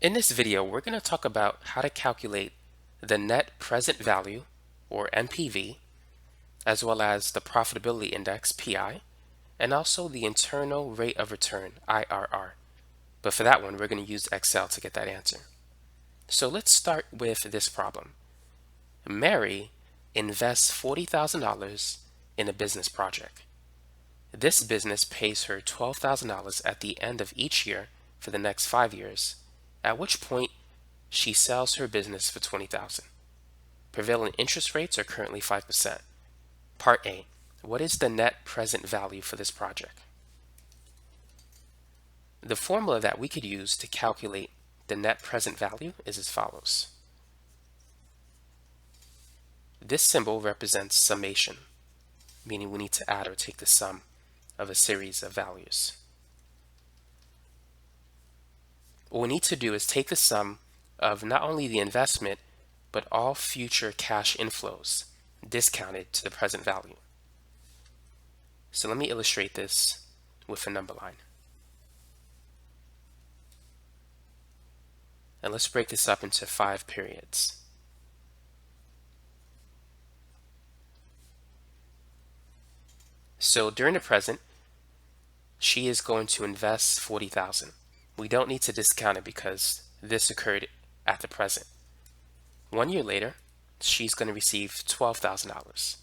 In this video, we're going to talk about how to calculate the net present value, or NPV, as well as the profitability index, PI, and also the internal rate of return, IRR. But for that one, we're going to use Excel to get that answer. So let's start with this problem. Mary invests $40,000 in a business project. This business pays her $12,000 at the end of each year for the next 5 years, at which point she sells her business for $20,000. Prevailing interest rates are currently 5%. Part A. What is the net present value for this project? The formula that we could use to calculate the net present value is as follows. This symbol represents summation, meaning we need to add or take the sum of a series of values. What we need to do is take the sum of not only the investment, but all future cash inflows discounted to the present value. So let me illustrate this with a number line. And let's break this up into 5 periods. So during the present, she is going to invest $40,000. We don't need to discount it because this occurred at the present. 1 year later, she's going to receive $12,000.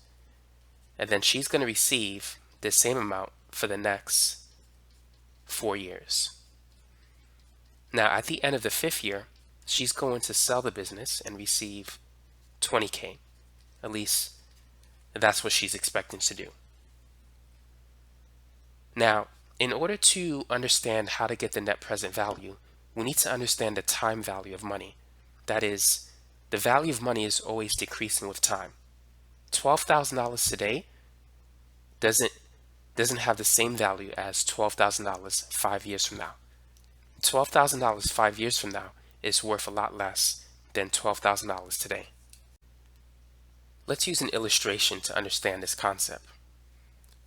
And then she's going to receive the same amount for the next 4 years. Now, at the end of the 5th year, she's going to sell the business and receive $20K. At least that's what she's expecting to do. Now, in order to understand how to get the net present value, we need to understand the time value of money. That is, the value of money is always decreasing with time. $12,000 today doesn't have the same value as $12,000 5 years from now. $12,000 5 years from now is worth a lot less than $12,000 today. Let's use an illustration to understand this concept.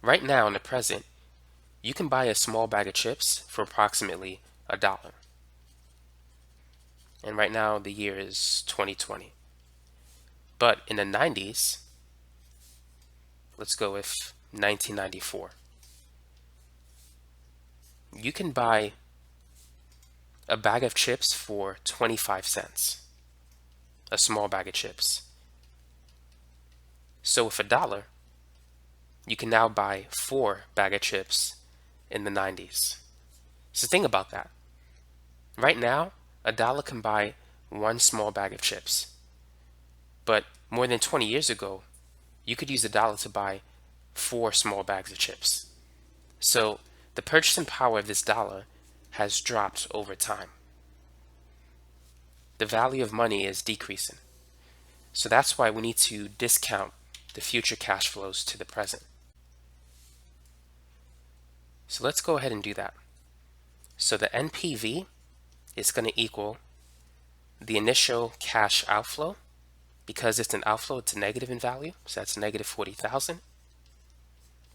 Right now in the present, you can buy a small bag of chips for approximately $1. And right now the year is 2020. But in the 90s, let's go with 1994. You can buy a bag of chips for 25 cents. A small bag of chips. So with $1, you can now buy 4 bags of chips in the 90s. So think about that. Right now, $1 can buy 1 small bag of chips. But more than 20 years ago, you could use $1 to buy 4 small bags of chips. So the purchasing power of this dollar has dropped over time. The value of money is decreasing. So that's why we need to discount the future cash flows to the present. So let's go ahead and do that. So the NPV is going to equal the initial cash outflow. Because it's an outflow, it's a negative in value, so that's negative 40,000.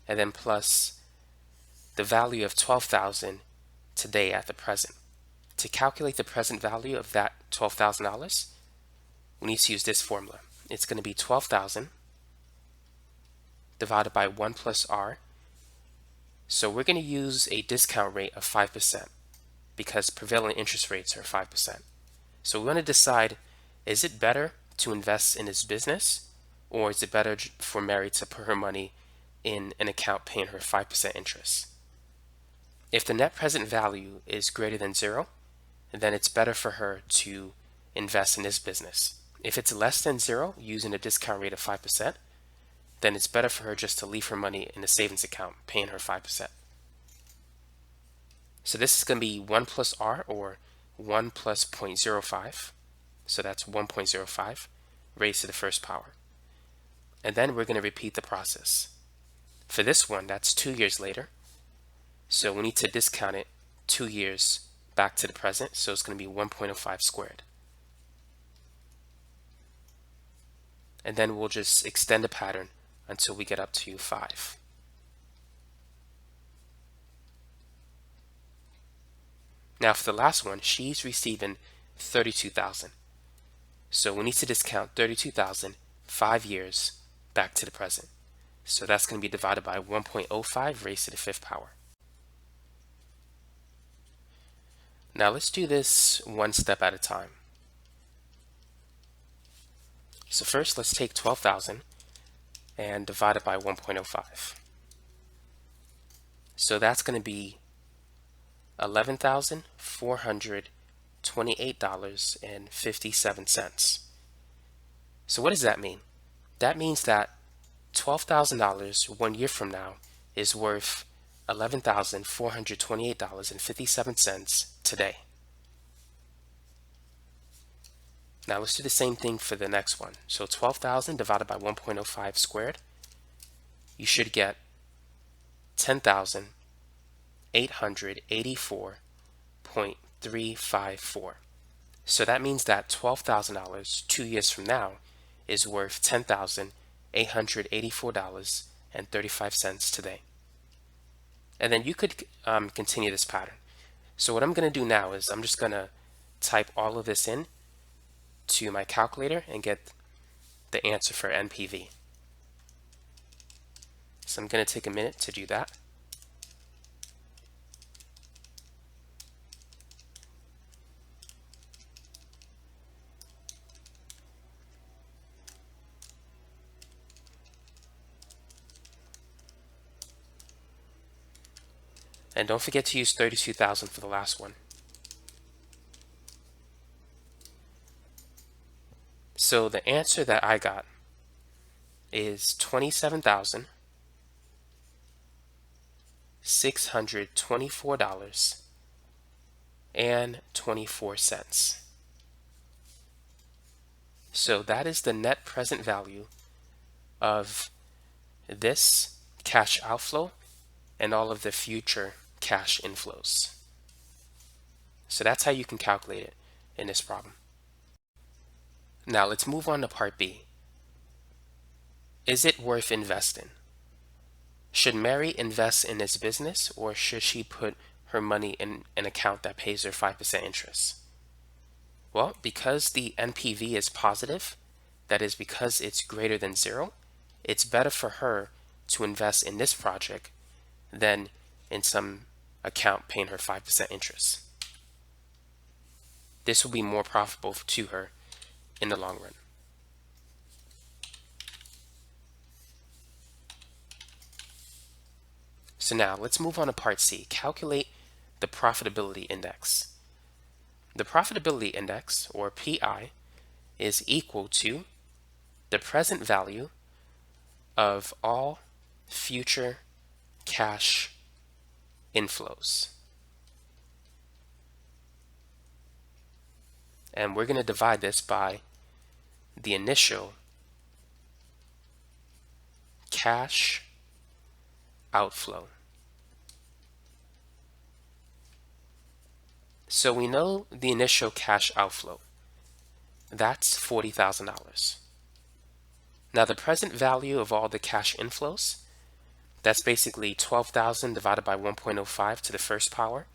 And then plus the value of 12,000 today at the present. To calculate the present value of that $12,000, we need to use this formula. It's going to be 12,000 divided by 1 plus R. So we're going to use a discount rate of 5% because prevailing interest rates are 5%. So we want to decide, is it better to invest in his business, or is it better for Mary to put her money in an account paying her 5% interest? If the net present value is greater than 0, then it's better for her to invest in this business. If it's less than 0, using a discount rate of 5%, then it's better for her just to leave her money in a savings account paying her 5%. So this is going to be 1 plus R, or 1 plus 0.05. So that's 1.05 raised to the first power. And then we're going to repeat the process. For this one, that's 2 years later. So we need to discount it 2 years back to the present. So it's going to be 1.05 squared. And then we'll just extend the pattern until we get up to 5. Now for the last one, she's receiving 32,000. So we need to discount 32,000 5 years back to the present. So that's going to be divided by 1.05 raised to the fifth power. Now let's do this one step at a time. So first let's take 12,000 and divide it by 1.05. So that's going to be $11,428.57. So what does that mean? That means that $12,000 1 year from now is worth $11,428.57 today. Now let's do the same thing for the next one. So 12,000 divided by 1.05 squared, you should get 10,884.354. So that means that $12,000 2 years from now is worth $10,884.35 today. And then you could continue this pattern. So what I'm going to do now is I'm just going to type all of this in to my calculator and get the answer for NPV. So I'm going to take a minute to do that. And don't forget to use 32,000 for the last one. So the answer that I got is $27,624.24. So that is the net present value of this cash outflow and all of the future cash inflows. So that's how you can calculate it in this problem. Now let's move on to part B. Is it worth investing? Should Mary invest in this business, or should she put her money in an account that pays her 5% interest? Well, because the NPV is positive, that is because it's greater than 0, it's better for her to invest in this project than in some account paying her 5% interest. This will be more profitable to her in the long run. So now let's move on to part C. Calculate the profitability index. The profitability index, or PI, is equal to the present value of all future cash inflows. And we're going to divide this by the initial cash outflow. So we know the initial cash outflow. That's $40,000. Now the present value of all the cash inflows, that's basically 12,000 divided by 1.05 to the first power,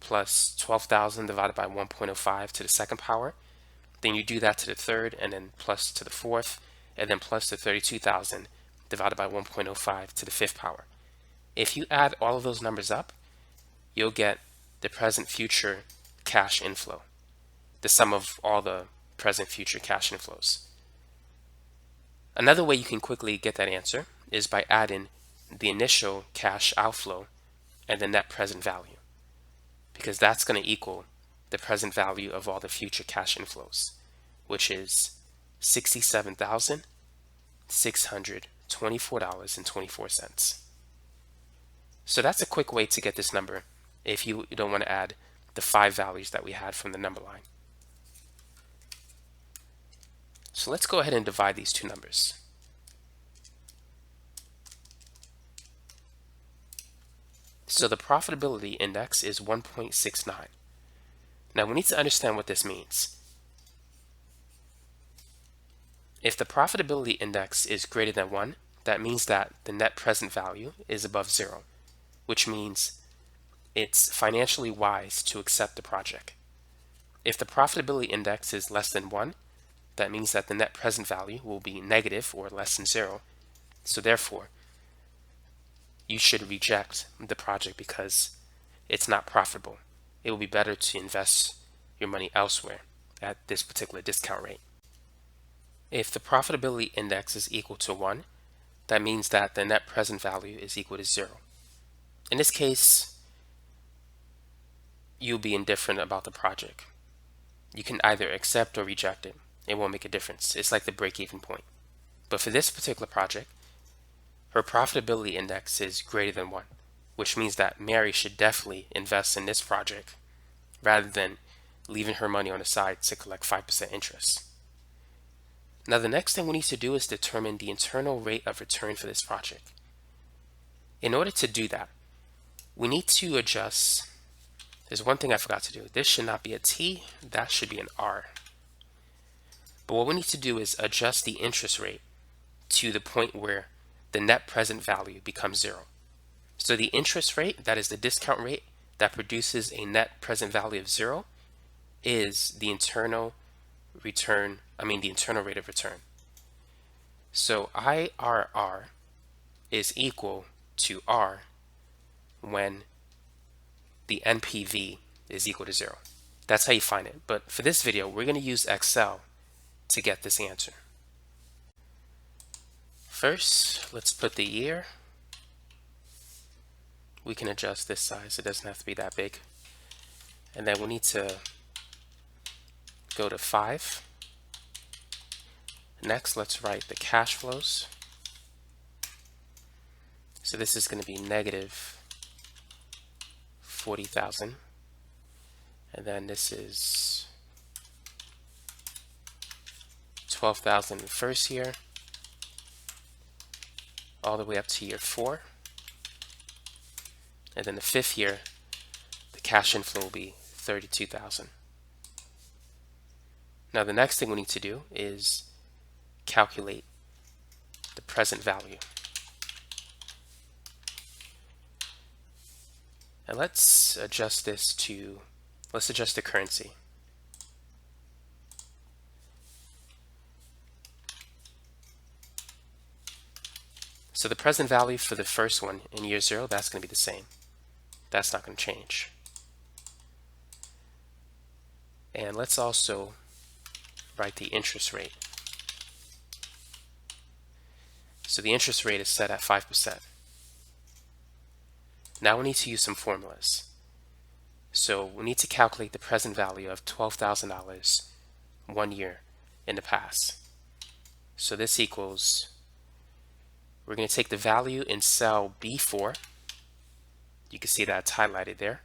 plus 12,000 divided by 1.05 to the second power. Then you do that to the third, and then plus to the fourth, and then plus the 32,000 divided by 1.05 to the fifth power. If you add all of those numbers up, you'll get the present future cash inflow, the sum of all the present future cash inflows. Another way you can quickly get that answer is by adding the initial cash outflow and the net present value, because that's going to equal the present value of all the future cash inflows, which is $67,624.24. So that's a quick way to get this number if you don't want to add the 5 values that we had from the number line. So let's go ahead and divide these two numbers. So the profitability index is 1.69. Now we need to understand what this means. If the profitability index is greater than 1, that means that the net present value is above 0, which means it's financially wise to accept the project. If the profitability index is less than 1, that means that the net present value will be negative or less than 0. So therefore, you should reject the project because it's not profitable. It will be better to invest your money elsewhere at this particular discount rate. If the profitability index is equal to 1, that means that the net present value is equal to 0. In this case, you'll be indifferent about the project. You can either accept or reject it. It won't make a difference. It's like the break-even point. But for this particular project, her profitability index is greater than 1, which means that Mary should definitely invest in this project rather than leaving her money on the side to collect 5% interest. Now the next thing we need to do is determine the internal rate of return for this project. In order to do that, we need to adjust. There's one thing I forgot to do. This should not be a T, that should be an R. But what we need to do is adjust the interest rate to the point where the net present value becomes 0. So the interest rate, that is the discount rate that produces a net present value of 0, is the internal rate of return. So IRR is equal to R when the NPV is equal to 0. That's how you find it. But for this video, we're going to use Excel to get this answer. First, let's put the year. We can adjust this size. It doesn't have to be that big. And then we need to go to 5. Next, let's write the cash flows. So this is going to be negative 40,000. And then this is 12,000 in the first year, all the way up to year 4. And then the 5th year, the cash inflow will be 32,000. Now the next thing we need to do is calculate the present value. And let's adjust the currency. So the present value for the first one in year 0, that's going to be the same. That's not going to change. And let's also write the interest rate. So the interest rate is set at 5%. Now we need to use some formulas. So we need to calculate the present value of $12,000 1 year in the past. So this equals, we're going to take the value in cell B4, you can see that it's highlighted there,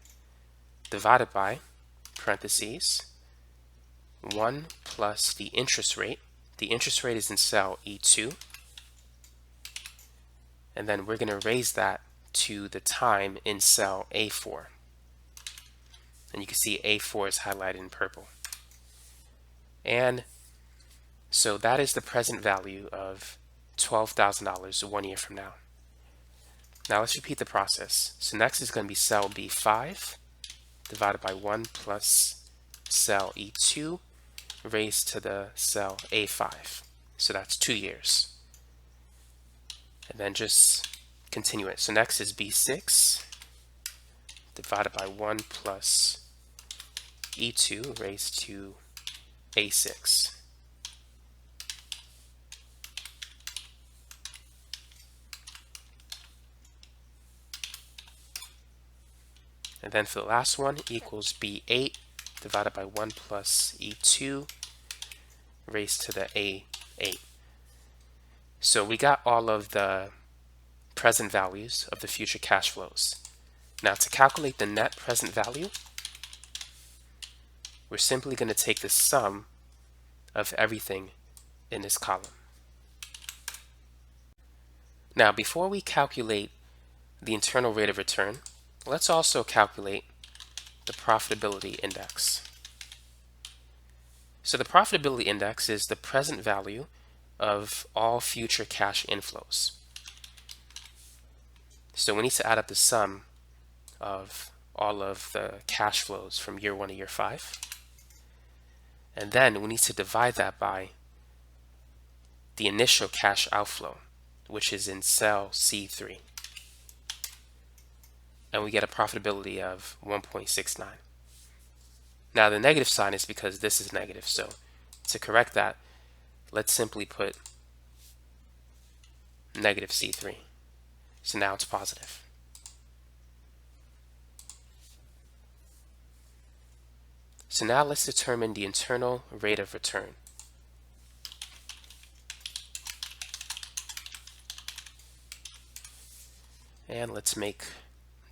divided by, parentheses, 1 plus the interest rate. The interest rate is in cell E2. And then we're going to raise that to the time in cell A4. And you can see A4 is highlighted in purple. And so that is the present value of $12,000 1 year from now. Now let's repeat the process. So next is going to be cell B5 divided by 1 plus cell E2 raised to the cell A5. So that's 2 years. And then just continue it. So next is B6 divided by 1 plus E2 raised to A6. And then for the last one, equals B8 divided by 1 plus E2 raised to the A8. So we got all of the present values of the future cash flows. Now to calculate the net present value, we're simply going to take the sum of everything in this column. Now before we calculate the internal rate of return, let's also calculate the profitability index. So the profitability index is the present value of all future cash inflows. So we need to add up the sum of all of the cash flows from year 1 to year 5. And then we need to divide that by the initial cash outflow, which is in cell C3. And we get a profitability of 1.69. Now the negative sign is because this is negative, so to correct that, let's simply put negative C3. So now it's positive. So now let's determine the internal rate of return. And let's make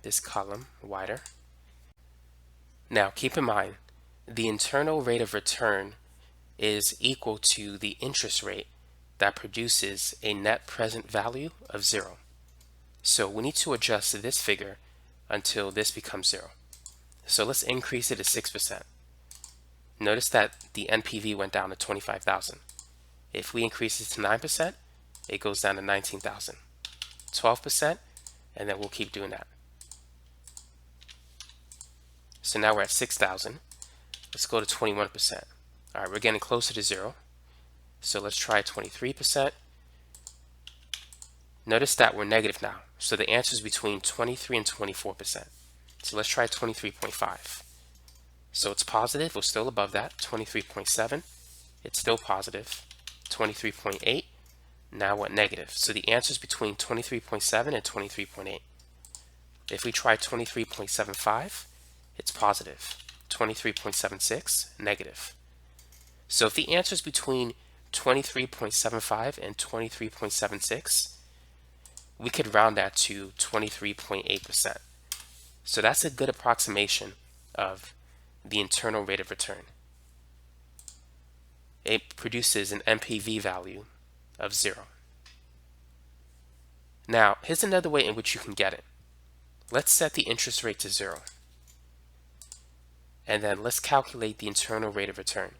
this column wider. Now keep in mind, the internal rate of return is equal to the interest rate that produces a net present value of 0. So we need to adjust this figure until this becomes 0. So let's increase it to 6%. Notice that the NPV went down to 25,000. If we increase it to 9%, it goes down to 19,000. 12%, and then we'll keep doing that. So now we're at 6,000. Let's go to 21%. All right, we're getting closer to 0. So let's try 23%. Notice that we're negative now. So the answer is between 23 and 24%. So let's try 23.5. So it's positive, we're still above that. 23.7, it's still positive. 23.8, now we're negative. So the answer is between 23.7 and 23.8. If we try 23.75, it's positive. 23.76, negative. So if the answer is between 23.75 and 23.76, we could round that to 23.8%. So that's a good approximation of the internal rate of return. It produces an NPV value of 0. Now, here's another way in which you can get it. Let's set the interest rate to 0. And then let's calculate the internal rate of return.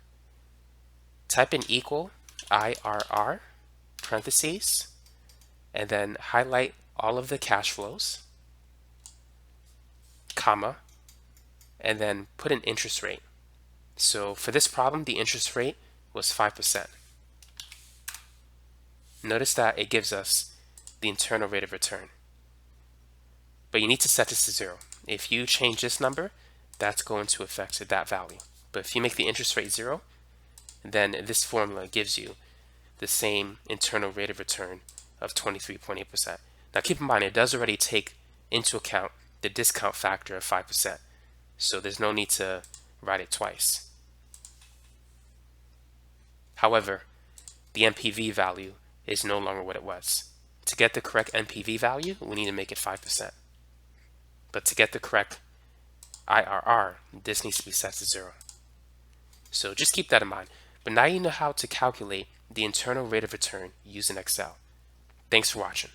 Type in equal IRR, parentheses, and then highlight all of the cash flows, comma, and then put an interest rate. So for this problem, the interest rate was 5%. Notice that it gives us the internal rate of return. But you need to set this to 0. If you change this number, that's going to affect that value. But if you make the interest rate 0, then this formula gives you the same internal rate of return of 23.8%. Now keep in mind, it does already take into account the discount factor of 5%. So there's no need to write it twice. However, the NPV value is no longer what it was. To get the correct NPV value, we need to make it 5%. But to get the correct IRR, this needs to be set to 0. So just keep that in mind. But now you know how to calculate the internal rate of return using Excel. Thanks for watching.